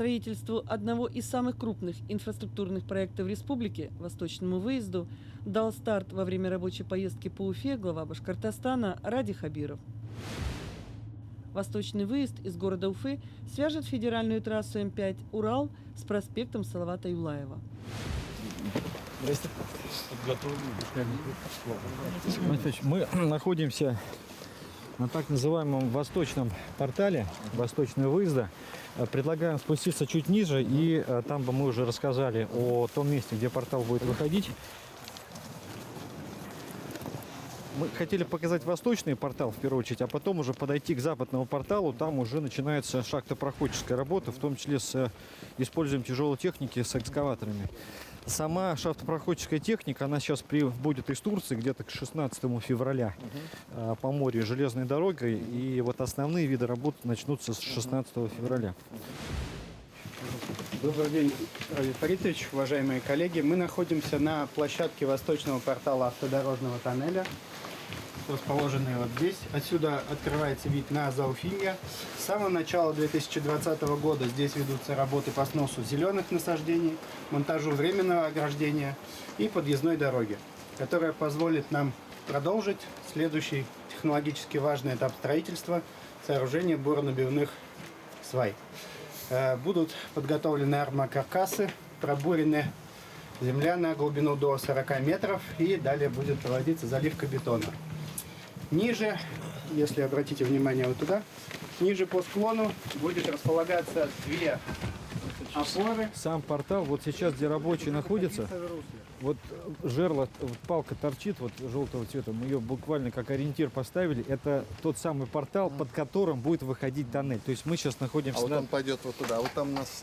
Строительству одного из самых крупных инфраструктурных проектов республики, Восточному выезду, дал старт во время рабочей поездки по Уфе глава Башкортостана Ради Хабиров. Восточный выезд из города Уфы свяжет федеральную трассу М5 «Урал» с проспектом Салавата Юлаева. Мы находимся на так называемом восточном портале Восточного выезда. Предлагаем спуститься чуть ниже, и там бы мы уже рассказали о том месте, где портал будет выходить. Мы хотели показать восточный портал в первую очередь, а потом уже подойти к западному порталу. Там уже начинается шахтопроходческая работа, в том числе с использованием тяжелой техники с экскаваторами. Сама шахтопроходческая техника, она сейчас прибудет из Турции где-то к 16 февраля по морю железной дорогой. И вот основные виды работ начнутся с 16 февраля. Добрый день, Равиль Фаритович, уважаемые коллеги. Мы находимся на площадке восточного портала автодорожного тоннеля, расположенный вот здесь. Отсюда открывается вид на Зауфимья. С самого начала 2020 года здесь ведутся работы по сносу зеленых насаждений, монтажу временного ограждения и подъездной дороги, которая позволит нам продолжить следующий технологически важный этап строительства – сооружение буронабивных свай. Будут подготовлены армокаркасы, пробурены земля на глубину до 40 метров, и далее будет проводиться заливка бетона. Ниже, если обратите внимание вот туда, ниже по склону будет располагаться две опоры. Сам портал, вот сейчас, где рабочие находятся, вот жерло, вот палка торчит, вот желтого цвета, мы ее буквально как ориентир поставили. Это тот самый портал, под которым будет выходить тоннель. То есть мы сейчас находимся... А вот он пойдет вот туда. Вот там у нас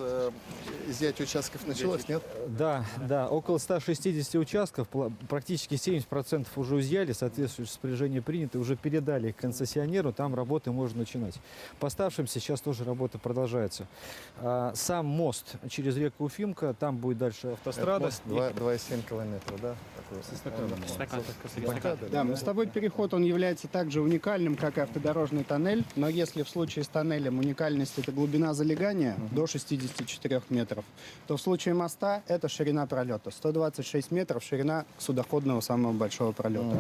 изъятие участков началось, нет? Да, да, около 160 участков, практически 70% уже изъяли, соответствующее распоряжение принято, уже передали концессионеру, там работы можно начинать. По оставшимся сейчас тоже работа продолжается. Сам мост через реку Уфимка, там будет дальше автострада. Мост 2,7 километра, да? Да, мостовой переход, он является также уникальным, как и автодорожный тоннель, но если в случае с тоннелем уникальность – это глубина залегания до 64 метров, то в случае моста это ширина пролета. 126 метров ширина судоходного самого большого пролета.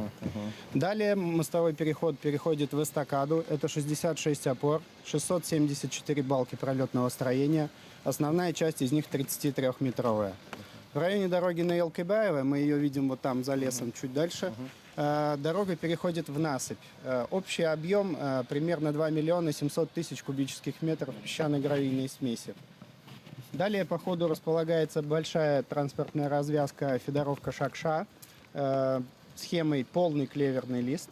Далее мостовой переход переходит в эстакаду. Это 66 опор, 674 балки пролетного строения. Основная часть из них 33-метровая. В районе дороги на Елкайбаево, мы ее видим вот там за лесом чуть дальше, дорога переходит в насыпь. Общий объем примерно 2 миллиона 700 тысяч кубических метров песчано-гравийной смеси. Далее по ходу располагается большая транспортная развязка Федоровка-Шакша схемой полный клеверный лист.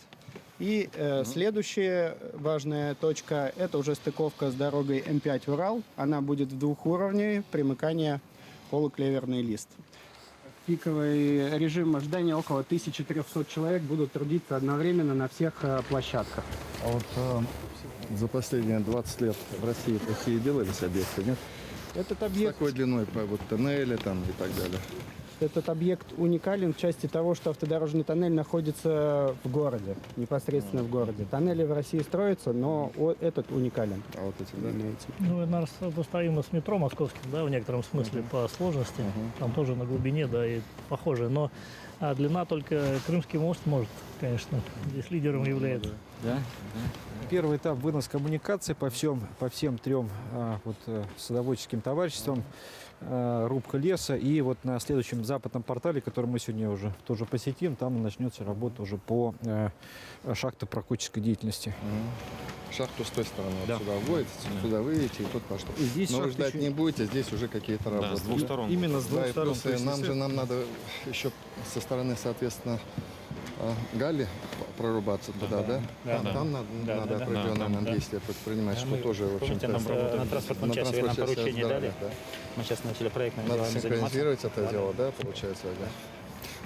И следующая важная точка – это уже стыковка с дорогой М5 «Урал». Она будет в двухуровневой, примыкание полуклеверный лист. Пиковый режим ожидания около 1300 человек будут трудиться одновременно на всех площадках. А вот за последние 20 лет в России такие делались объекты, нет? Этот С объект, такой длиной по вот, тоннели там и так далее. этот объект уникален в части того, что автодорожный тоннель находится в городе, непосредственно в городе. Тоннели в России строятся, но этот уникален. А вот эти, да? Ну, это, наверное, сопоставимо с метро московским, да, в некотором смысле по сложности. Там тоже на глубине, да, и похоже. Но длина только Крымский мост может, конечно, здесь лидером является. Да? Первый этап — вынос коммуникации по всем трем садоводческим товариществам, рубка леса. И вот на следующем западном портале, который мы сегодня уже тоже посетим, там начнется работа уже по шахтопроходческой деятельности. Шахту с той стороны Да. вот сюда вводите, сюда выйдете, и тут пошло. И здесь Но вы шахты ждать еще- не будете, здесь уже какие-то работы. с двух сторон. Именно с двух Да, и сторон. плюс То есть нам надо еще со стороны, соответственно, Галли прорубаться туда, да? Там надо определенные нам действия предпринимать, что тоже, в общем-то, на транспортном части нам поручение дали. да. Мы сейчас начали проектно Надо делами заниматься. синхронизировать это дело, да, получается, да?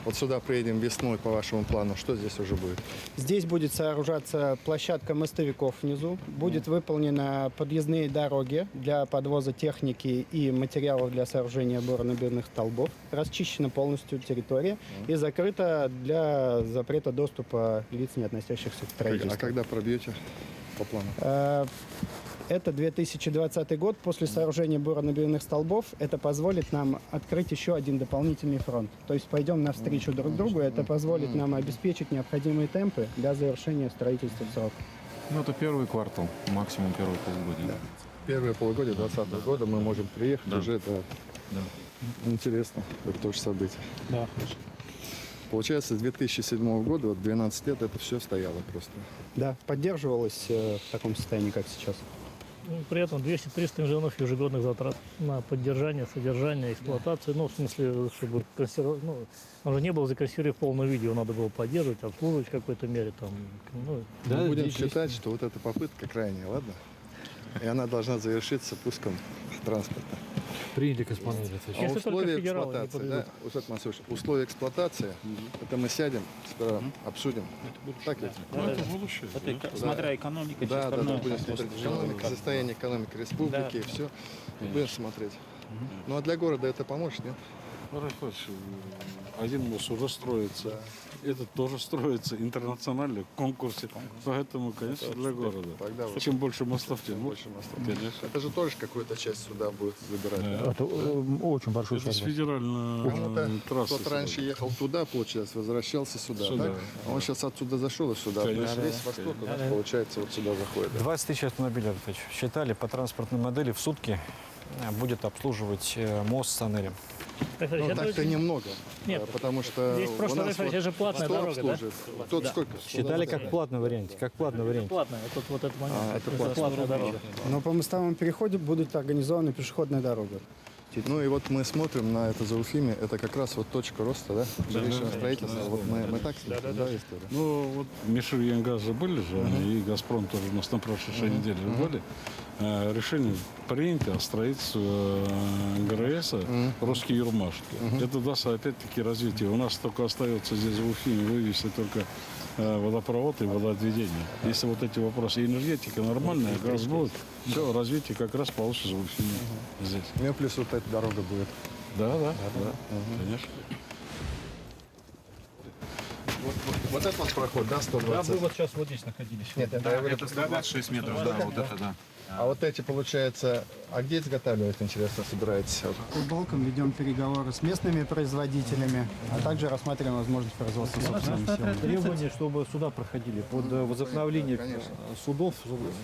Вот сюда приедем весной по вашему плану, что здесь уже будет? Здесь будет сооружаться площадка мостовиков внизу. Будет выполнены подъездные дороги для подвоза техники и материалов для сооружения буронабивных столбов. Расчищена полностью территория и закрыта для запрета доступа лиц, не относящихся к А строительству. когда пробьете по плану? Это 2020 год. После сооружения буронабивных столбов это позволит нам открыть еще один дополнительный фронт. То есть пойдем навстречу друг другу. Это позволит нам обеспечить необходимые темпы для завершения строительства в срок. Ну, это первый квартал, максимум первый полугодие. Да. Первое полугодие 2020 года мы можем приехать уже. Это интересно, это тоже событие. Да. Получается, с 2007 года, вот 12 лет, это все стояло просто. Да, поддерживалось в таком состоянии, как сейчас. Ну, при этом 200-300 миллионов ежегодных затрат на поддержание, содержание, эксплуатацию. Ну, в смысле, чтобы консервировать. Ну, он же не был законсервирован в полном виде, его надо было поддерживать, обслуживать в какой-то мере. Там, ну, Мы будем считать, что вот эта попытка крайняя, ладно? И она должна завершиться пуском транспорта. Приняли к исполнению. А Если условия только федералы не эксплуатации, да, подведут. Усат Мансурович, условия эксплуатации, это мы сядем, сперва обсудим. Так ведь? Это смотря экономика, Да, все да, остальное. будем смотреть экономика, состояние экономики республики и все. Будем смотреть. Ну а для города это поможет, нет? Один мост уже строится, этот тоже строится интернационально в конкурсе. Поэтому, конечно, для города. Тогда вот Чем больше мостов, тем больше мостов. Конечно. Это же тоже какую-то часть сюда будет забирать. Да? Это очень большой Это с шаг. федеральной Кому-то трассы. кто-то раньше ехал туда, получается, возвращался сюда, Сюда, так? А он сейчас отсюда зашел и сюда. Конечно. Значит, весь восток у нас, получается, вот сюда заходит. 20 тысяч автомобилей, Анатольевич, считали по транспортной модели в сутки будет обслуживать мост с тоннелем. так, Ну, это так-то очень- немного, Нет, потому что здесь в прошлом у нас раз это же платная 100 дорога, да? обслуживает. Тут сколько? Считали как платный вариант, как платный вариант. Платная, тут вот этот момент. А, это платная дорога. Но по мостовому переходу будет организована пешеходная дорога. Ну и вот мы смотрим на это Зауфиме, это как раз вот точка роста, да? Жилищного строительства. Вот мы так смотрим, да, история? Ну, вот Мишельянгазы были же, они, и Газпром тоже у нас на прошедшей неделе были. Решение принято о строительстве ГРС «Русские Юрмашки». Это даст опять-таки развитие. У нас только остается здесь в Уфиме вывести только водопровод и водоотведение. Если вот эти вопросы, и энергетика нормальная, газ будет, все, развитие как раз получится в Уфиме здесь. Ну и плюс вот эта дорога будет. Да, конечно. Вот этот вот проход, да, 120? вот сейчас вот здесь находились. Нет, это, я говорю, 6 метров, да, вот это да. а вот эти, получается, а где изготавливать, интересно, собираетесь? Балком ведем переговоры с местными производителями, а также рассматриваем возможность производства собственными силами. Требования, чтобы суда проходили под возобновление судов,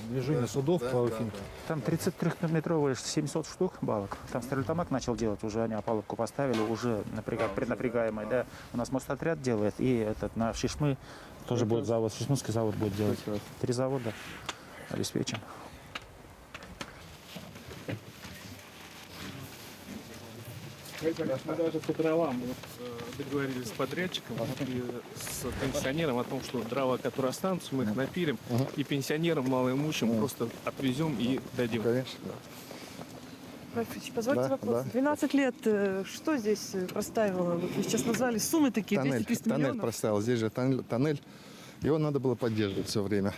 движение судов по Уфимке. Там 33-метровые 700 штук балок. Там Стерлитамак начал делать, уже они опалубку поставили, уже преднапрягаемый, да. У нас мостотряд делает, и этот на Шишмы тоже будет завод, Шишмынский завод будет делать. 3 завода обеспечим. Мы даже по дровам договорились с подрядчиком и с пенсионером о том, что дрова, которые останутся, мы их напилим, и пенсионерам малоимущим просто отвезем и дадим. Конечно. Позвольте Да, вопрос. да. 12 лет, что здесь проставило? Вы сейчас назвали суммы такие, 200-300 Тоннель миллионов. проставил. Здесь же тоннель. Его надо было поддерживать все время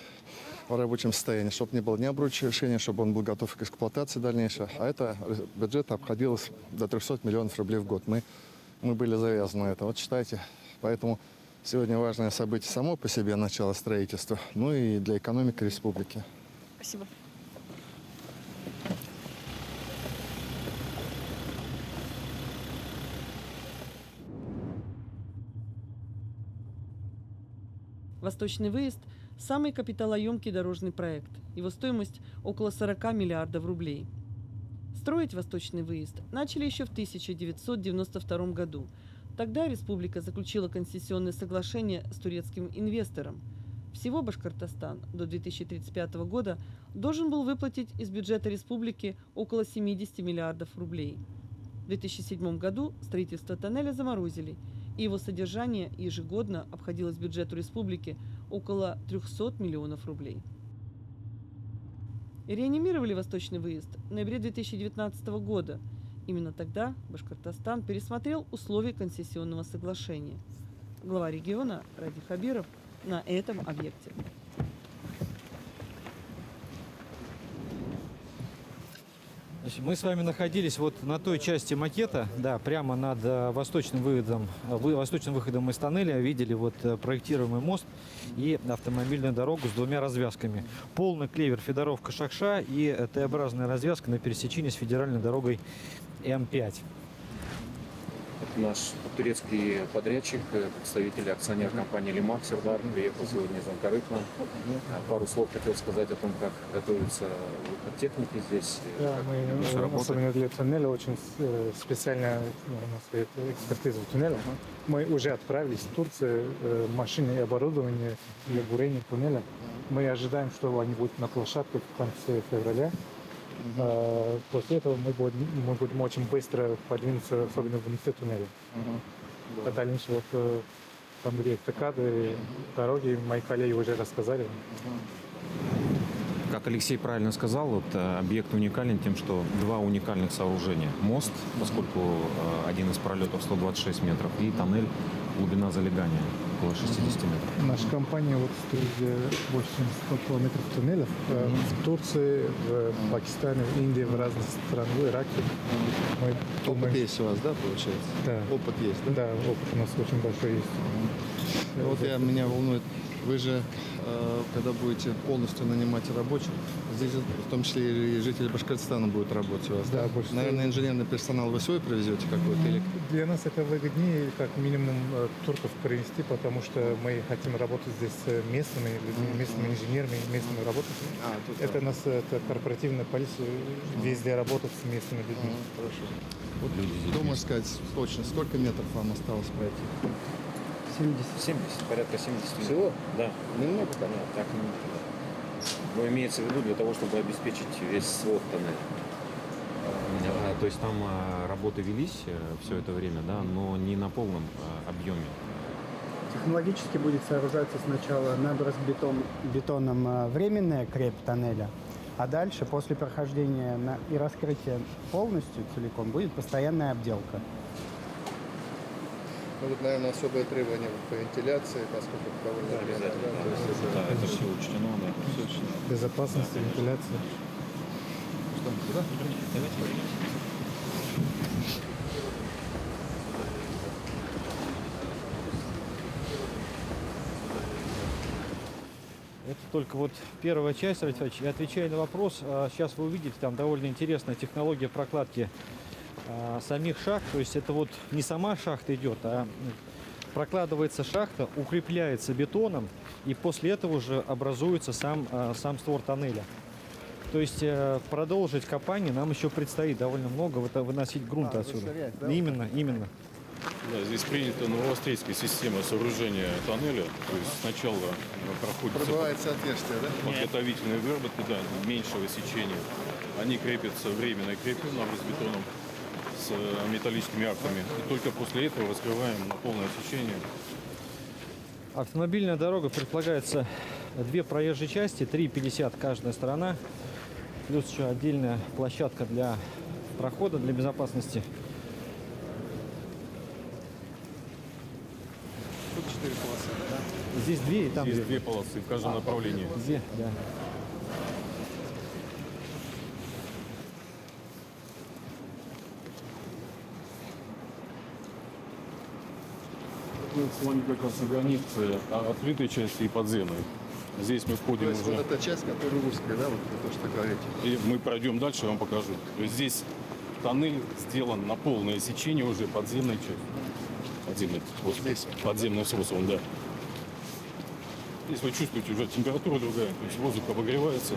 в рабочем состоянии, чтобы не было ни обрушения, чтобы он был готов к эксплуатации дальнейшей. А это бюджет обходилось до 300 миллионов рублей в год. Мы были завязаны на это. Вот считайте. Поэтому сегодня важное событие само по себе, начало строительства, ну и для экономики республики. Спасибо. Восточный выезд – самый капиталоемкий дорожный проект. Его стоимость – около 40 миллиардов рублей. Строить Восточный выезд начали еще в 1992 году. Тогда республика заключила концессионное соглашение с турецким инвестором. Всего Башкортостан до 2035 года должен был выплатить из бюджета республики около 70 миллиардов рублей. В 2007 году строительство тоннеля заморозили, и его содержание ежегодно обходилось бюджету республики около 300 миллионов рублей. Реанимировали Восточный выезд в ноябре 2019 года. Именно тогда Башкортостан пересмотрел условия концессионного соглашения. Глава региона Ради Хабиров на этом объекте. Значит, мы с вами находились вот на той части макета, да, прямо над восточным выходом из тоннеля. Видели вот проектируемый мост и автомобильную дорогу с двумя развязками. Полный клевер Федоровка-Шакша и Т-образная развязка на пересечении с федеральной дорогой М5. Это наш турецкий подрядчик, представитель акционер компании «Лимак» Сердар, приехал сегодня из Анкары к нам. Пару слов хотел сказать о том, как готовится выход техники здесь. Да, как мы, наша работа. особенно для туннеля, очень специально у нас экспертиза туннеля. Мы уже отправились в Турцию, машины и оборудование для бурения туннеля. Мы ожидаем, что они будут на площадке в конце февраля. После этого мы будем очень быстро подвинуться, особенно внутри туннеля. А дальше вот там, где эстакады, дороги, мои коллеги уже рассказали. Как Алексей правильно сказал, вот, объект уникален тем, что два уникальных сооружения. Мост, поскольку один из пролетов 126 метров, и тоннель, глубина залегания около 60 метров. Наша компания вот строит больше чем 100 километров туннелей в Турции, в Пакистане, в Индии, в разных странах, в Ираке. Опыт есть у вас, да, получается? Да. Опыт есть, да? Да, опыт у нас очень большой есть. Вот меня волнует, вы же, когда будете полностью нанимать рабочих, здесь в том числе и жители Башкортостана будут работать у вас, Да, да? больше Наверное, инженерный персонал вы свой привезете какой-то? Или... Для нас это выгоднее, как минимум, турков привезти, потому что мы хотим работать здесь с местными людьми, местными инженерами, местными работниками. Это нас, это корпоративная полиция, везде работать с местными людьми. Хорошо. Вот кто может сказать точно, сколько метров вам осталось пройти? 70, порядка 70 всего? Да. Немного, понятно, так немного. Но имеется в виду для того, чтобы обеспечить весь свод тоннеля. То есть там работы велись все это время, да, но не на полном объеме. Технологически будет сооружаться сначала наброс бетоном временная крепь тоннеля, а дальше, после прохождения и раскрытия полностью целиком, будет постоянная обделка. Ну, вот, наверное, особое требование по вентиляции, поскольку довольно Да, это все учтено, да. Безопасность, вентиляция. Что, туда? Это только вот первая часть, и отвечая на вопрос, сейчас вы увидите, там довольно интересная технология прокладки самих шахт. То есть это вот не сама шахта идет, а прокладывается шахта, укрепляется бетоном, и после этого уже образуется сам створ тоннеля. То есть продолжить копание нам еще предстоит довольно много, выносить грунт отсюда. Да? Именно. Да, здесь принята новоавстрийская система сооружения тоннеля. То есть сначала проходится Пробивается отверстие, да? подготовительные выработки, да, меньшего сечения. Они крепятся временной крепью с бетоном с металлическими арками. И только после этого раскрываем на полное сечение. Автомобильная дорога предполагается две проезжие части, 3,50 каждая сторона. Плюс еще отдельная площадка для прохода, для безопасности. Тут 4 полосы, да? Здесь две и там Здесь две. две полосы в каждом направлении. Две, да. Мы с вами как раз на границе открытой части и подземной. Здесь мы входим То есть уже. вот эта часть, которая узкая, да, вот то, что говорите. И мы пройдем дальше, я вам покажу. То есть здесь тоннель сделан на полное сечение уже подземной части. Подземным способом, да. Здесь вы чувствуете уже температура другая, то есть воздух обогревается.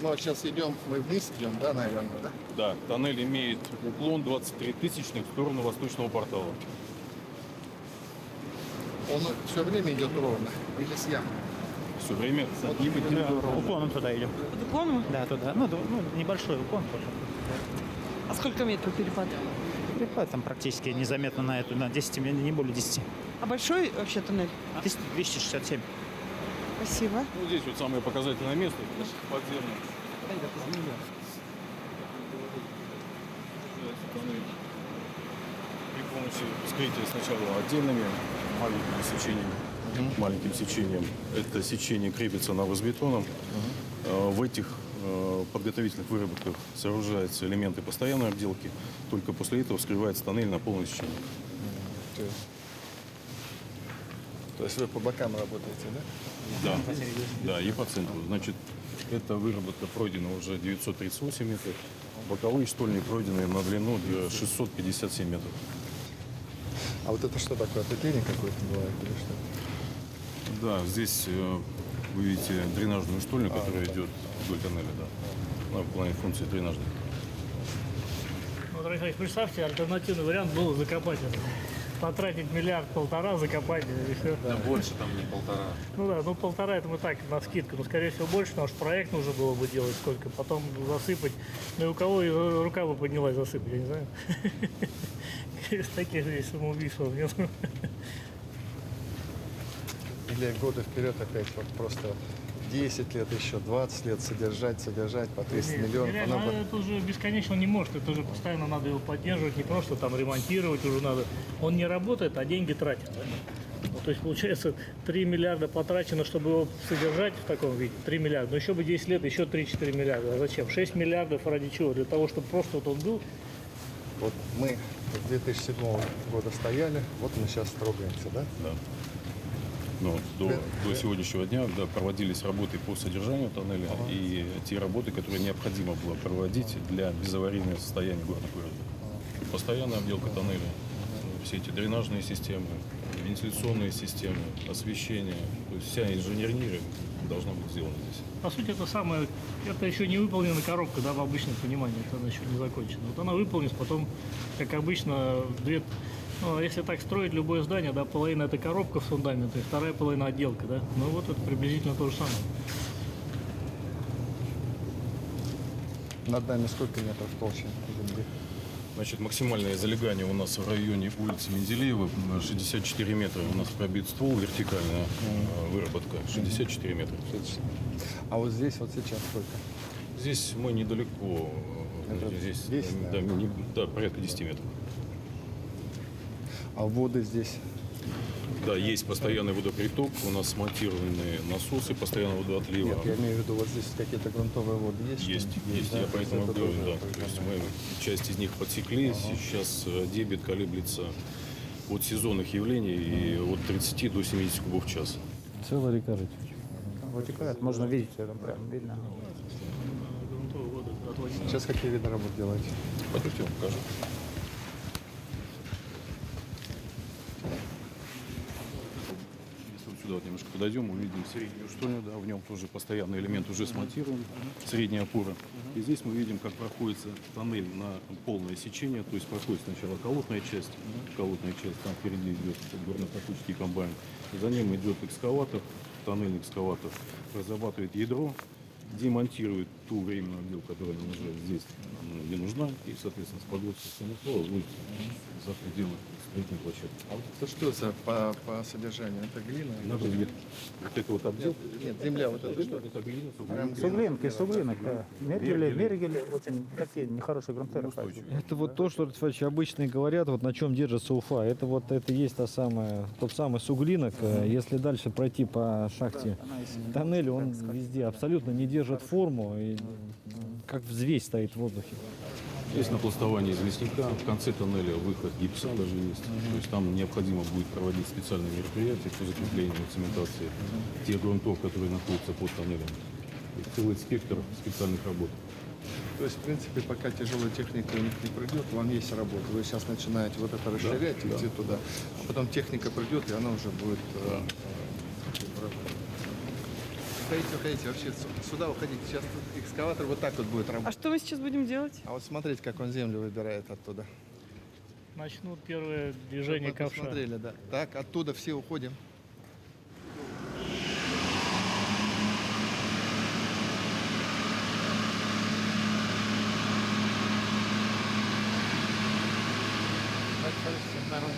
Ну, а сейчас идем, мы вниз идем, да, наверное, да? Да, тоннель имеет уклон 23 тысячных в сторону восточного портала. Он все время идет ровно, или с ямой? Все время. Уклоном туда идем. Под уклоном? Да, туда. Ну, небольшой уклон тоже. А сколько метров перепад? Перепад там практически незаметно на 10, не более 10. А большой вообще туннель? 267. Спасибо. Ну, здесь вот самое показательное место, подземное. При помощи вскрытия сначала отдельными маленькими сечениями, маленьким сечением. Это сечение крепится навозбетоном. В этих подготовительных выработках сооружаются элементы постоянной обделки. Только после этого вскрывается тоннель на полное сечение. То есть вы по бокам работаете, да? Да, да, и по центру. Значит, эта выработка пройдена уже 938 метров. Боковые штольни пройдены на длину 657 метров. А вот это что такое? Ответвление какое-то бывает или что? Да, здесь вы видите дренажную штольню, которая идет вдоль тоннеля, да. Она выполняет функции дренажной. Ну, дорогие товарищи, представьте, альтернативный вариант был закопать это. Потратить 1,5 миллиарда, закопать и все. Да больше там не полтора. Ну да, ну 1,5 это мы так, на скидку. Но скорее всего больше, потому что проект нужно было бы делать сколько. Потом засыпать. Ну и у кого рука бы поднялась засыпать, я не знаю. Из таких здесь самоубийств нет. Или годы вперед опять вот просто 10 лет еще, 20 лет содержать по 300 миллионов. Реально, это уже бесконечно не может. Это уже постоянно надо его поддерживать, не просто там ремонтировать уже надо. Он не работает, а деньги тратит. Ну, то есть получается 3 миллиарда потрачено, чтобы его содержать в таком виде. 3 миллиарда. Но еще бы 10 лет, еще 3-4 миллиарда. А зачем? 6 миллиардов ради чего? Для того, чтобы просто вот он был. Вот мы с 2007 года стояли, вот мы сейчас трогаемся, да? Да. Но до сегодняшнего дня проводились работы по содержанию тоннеля и те работы, которые необходимо было проводить для безаварийного состояния горных выработок. Постоянная обделка тоннеля, все эти дренажные системы, вентиляционные системы, освещение, то есть вся инженерия должна быть сделана здесь. По сути, это еще не выполнена коробка, да, в обычном понимании, это она еще не закончена. Вот она выполнится, потом, как обычно, если так строить любое здание, да, половина это коробка в фундаменте, вторая половина отделка, да. Ну вот это приблизительно то же самое. Над нами сколько метров толще земли? Значит, максимальное залегание у нас в районе улицы Менделеева 64 метра. У нас пробит ствол, вертикальная выработка 64 метра. А вот здесь вот сейчас сколько? Здесь мы недалеко. Здесь 10, да, порядка 10 метров. А воды здесь? Да, есть постоянный водоприток, у нас смонтированы насосы постоянного водоотлива. Нет, я имею в виду, вот здесь какие-то грунтовые воды есть? Есть, да, я поэтому говорю, да. То есть мы часть из них подсекли, сейчас дебит колеблется от сезонных явлений и от 30 до 70 кубов в час. Целая река речь. Вытекает, можно видеть, это прям видно. Сейчас какие виды работ делаете? Пойдемте, я вам покажу. Сюда вот немножко подойдем, увидим среднюю штольню, да, в нем тоже постоянный элемент уже смонтирован, средняя опора. И здесь мы видим, как проходится тоннель на полное сечение, то есть проходит сначала колотная часть, там впереди идет горно-прокрутчатый комбайн, за ним идет экскаватор, тоннельный экскаватор, разрабатывает ядро, демонтирует ту временную отделку, которая уже здесь не нужна, и, соответственно, с подводства самосвала будет за пределы строительной площадки. А вот это что за по содержанию? Это глина? Надо видеть вот это вот отделка. Нет, земля вот это что? Это глина, Суглинок, да. Мергели, очень такие нехорошие грунты. Это вот то, что обычно и говорят, вот на чем держится Уфа. Это есть тот самый суглинок. Если дальше пройти по шахте тоннеля, он везде абсолютно не держит форму, и как взвесь стоит в воздухе. Есть напластование известняка, в конце тоннеля выход гипса даже есть. То есть там необходимо будет проводить специальные мероприятия по закреплению цементации тех грунтов, которые находятся под тоннелем. Целый спектр специальных работ. То есть, в принципе, пока тяжелая техника у них не придет, вам есть работа. Вы сейчас начинаете вот это расширять, идти туда, а потом техника придет, и она уже будет... Уходите, вообще сюда уходите. Сейчас экскаватор вот так вот будет работать. А что мы сейчас будем делать? А вот смотрите, как он землю выбирает оттуда. Начнут первое движение Чтобы вы ковша. посмотрели, да. Так, оттуда все уходим.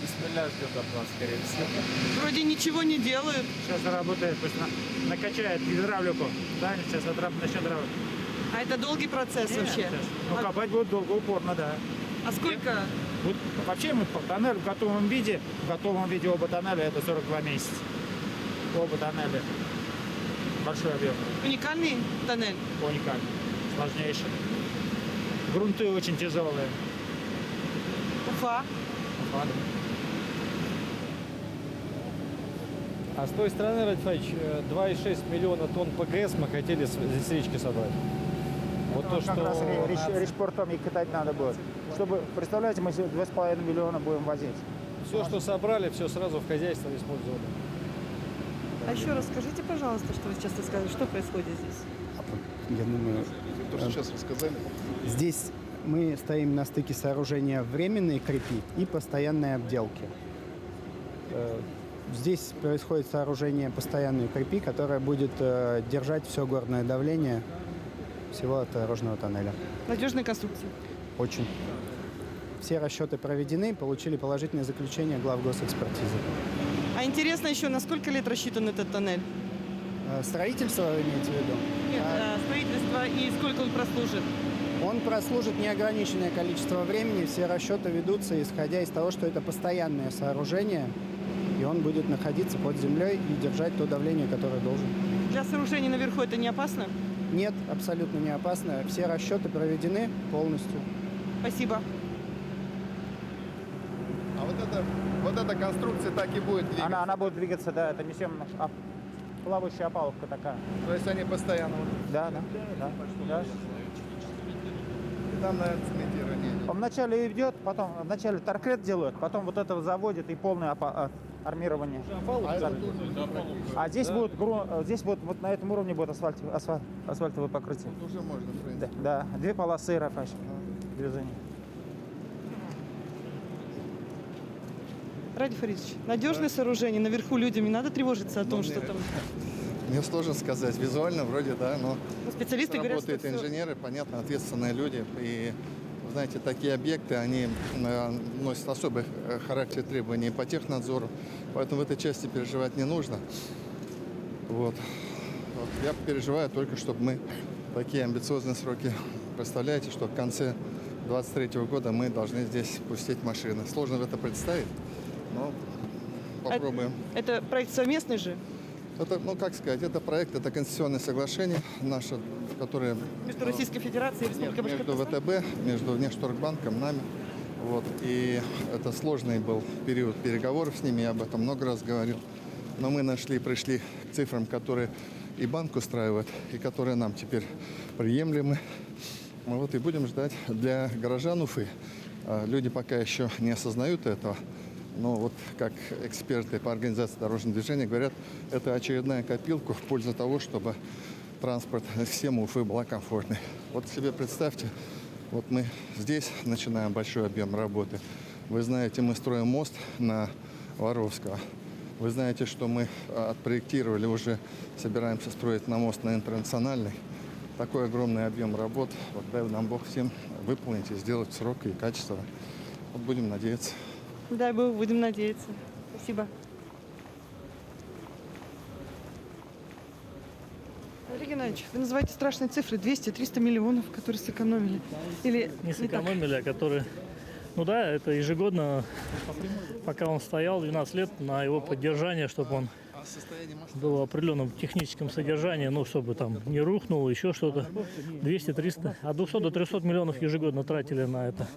Бисмилля ждет от нас, скорее всего. Вроде ничего не делают. Сейчас заработает, пусть накачает гидравлику. Да, сейчас начнет работать. А это долгий процесс вообще? Ну, копать будет долго, упорно, да. А сколько? Вот, вообще мы по тоннелю в готовом виде оба тоннеля это 42 месяца. Оба тоннеля. Большой объем. Уникальный тоннель. Уникальный. Сложнейший. Грунты очень тяжелые. Уфа. А с той стороны, Радфач, 2,6 миллиона тонн ПГС мы хотели с речки собрать. Вот то, Как раз что речпортом и катать надо будет. Чтобы, представляете, мы 2,5 миллиона будем возить. все, что собрали, все сразу в хозяйство использовали. А еще расскажите, пожалуйста, что вы сейчас рассказывали, что происходит здесь? Я думаю, То, что сейчас рассказали. здесь мы стоим на стыке сооружения временной крепи и постоянной обделки. Здесь происходит сооружение постоянной крепи, которая будет держать все горное давление всего дорожного тоннеля. Надежная конструкция. Очень. Все расчеты проведены, получили положительное заключение главгосэкспертизы. А интересно еще, на сколько лет рассчитан этот тоннель? Строительство вы имеете в виду? Нет, строительство и сколько он прослужит? Он прослужит неограниченное количество времени. Все расчеты ведутся, исходя из того, что это постоянное сооружение, и он будет находиться под землей и держать то давление, которое должен. Для сооружения наверху это не опасно? Нет, абсолютно не опасно. Все расчеты проведены полностью. Спасибо. А вот эта конструкция так и будет двигаться. Она будет двигаться, да, это несем плавающая опалубка такая. То есть они постоянно Да. и там, наверное, цементирование. Он вначале идет, потом вначале торкрет делают, потом вот это заводит и полное армирование. А здесь будет вот на этом уровне будет асфальтовое покрытие. Уже можно, в принципе. Да, 2 полосы Рафач движения. Ради Фаридович, надежное сооружение, наверху людям не надо тревожиться о том, что там... Мне сложно сказать. Визуально вроде, да, но Специалисты говорят, что работают всё. инженеры, понятно, ответственные люди. И, знаете, такие объекты, они носят особый характер требований по технадзору. Поэтому в этой части переживать не нужно. Вот. Я переживаю только, чтобы мы такие амбициозные сроки. Представляете, что в конце 2023 года мы должны здесь пустить машины. Сложно в это представить, но попробуем. Это проект совместный же? Это, как сказать, это проект, это конституционное соглашение наше, которое... Между Российской Федерацией и Республикой между Башкортостан? ВТБ, между Внешторгбанком, нами. Вот. И это сложный был период переговоров с ними, я об этом много раз говорил. Но мы пришли к цифрам, которые и банк устраивает, и которые нам теперь приемлемы. Вот, и будем ждать для горожан Уфы. Люди пока еще не осознают этого. Но вот как эксперты по организации дорожного движения говорят, это очередная копилка в пользу того, чтобы транспорт всем Уфы была комфортной. Вот себе представьте, вот мы здесь начинаем большой объем работы. Вы знаете, мы строим мост на Воровского. Вы знаете, что мы отпроектировали, уже собираемся строить на мост на Интернациональный. Такой огромный объем работ. Вот дай нам Бог всем выполнить и сделать в срок и качественно. Вот будем надеяться. Дай Бог, будем надеяться. Спасибо. Олег Геннадьевич, вы называете страшные цифры. 200-300 миллионов, которые сэкономили. Или Не так? сэкономили, а которые... Ну да, это ежегодно, пока он стоял 12 лет, на его поддержание, чтобы он был в определенном техническом содержании, ну, чтобы там не рухнул, еще что-то. 200-300, от 200 до 300 миллионов ежегодно тратили на это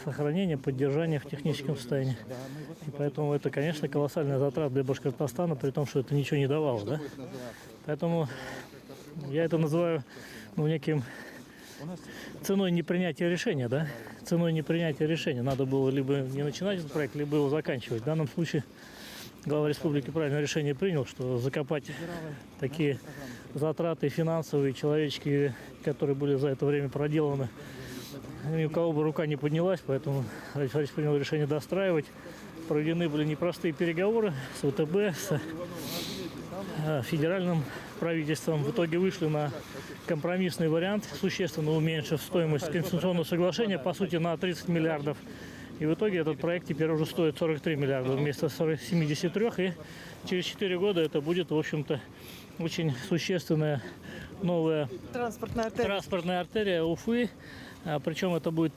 сохранение, поддержание в техническом состоянии. И поэтому это, конечно, колоссальная затрата для Башкортостана, при том, что это ничего не давало, да? Поэтому я это называю, неким ценой непринятия решения, да? Ценой непринятия решения. Надо было либо не начинать этот проект, либо его заканчивать. В данном случае глава республики правильное решение принял, что закопать такие затраты финансовые, человеческие, которые были за это время проделаны, ни у кого бы рука не поднялась, поэтому Ради Фаридович принял решение достраивать. Проведены были непростые переговоры с ВТБ, с федеральным правительством. В итоге вышли на компромиссный вариант, существенно уменьшив стоимость конституционного соглашения, по сути, на 30 миллиардов. И в итоге этот проект теперь уже стоит 43 миллиарда вместо 73. И через 4 года это будет, в общем-то, очень существенная новая Транспортная артерия. транспортная артерия Уфы. Причем это будет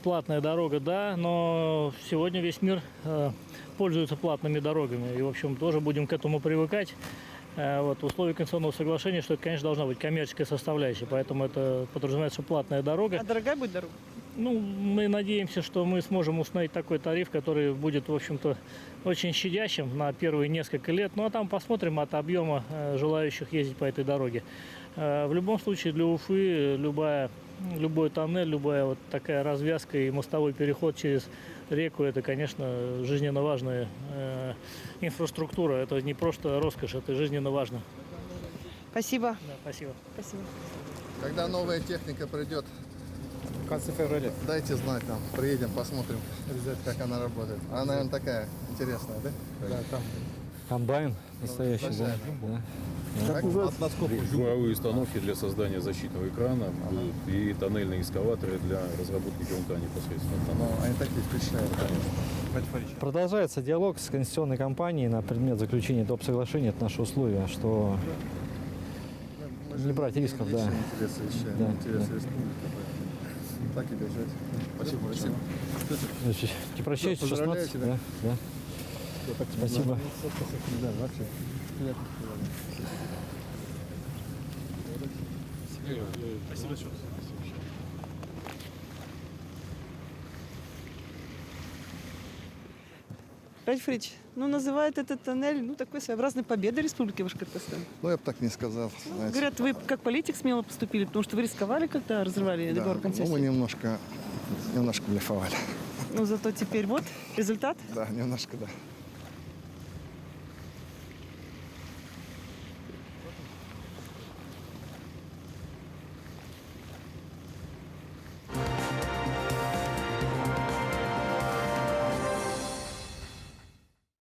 платная дорога, да, но сегодня весь мир пользуется платными дорогами. И, в общем, тоже будем к этому привыкать. Вот, в условиях конституционного соглашения, что это, конечно, должна быть коммерческая составляющая, поэтому это подразумевается, что платная дорога. А дорогая будет дорога? Ну, мы надеемся, что мы сможем установить такой тариф, который будет, в общем-то, очень щадящим на первые несколько лет. Ну, а там посмотрим от объема желающих ездить по этой дороге. В любом случае, для Уфы любой тоннель, любая вот такая развязка и мостовой переход через реку, это, конечно, жизненно важная инфраструктура. Это не просто роскошь, это жизненно важно. Спасибо. Да, спасибо. Спасибо. Когда новая техника придет, В конце февраля. дайте знать нам. Приедем, посмотрим, как она работает. Она, наверное, такая интересная, да? Да, там. Комбайн настоящий, да. Да. Буровые установки для создания защитного экрана будут и тоннельные экскаваторы для разработки грунта непосредственно. Ну, они такие впечатляют, конечно. Продолжается диалог с конституционной компанией на предмет заключения доп. Соглашения. Это наше условие, что не брать рисков, да. Интересы еще, Да, интересы да. республики. Так и держать. Спасибо. Спасибо. Значит, не прощайте, Поздравляю 16. тебя. Да, да. Спасибо. Да, вообще. Раиль Фаридович, ну, называют этот тоннель, ну, такой своеобразной победой Республики Башкортостан. Ну, я бы так не сказал. Знаете. Говорят, вы как политик смело поступили, потому что вы рисковали, когда разрывали Да, договор ну, концессии. мы немножко блефовали. Ну, зато теперь вот результат. Да, немножко, да.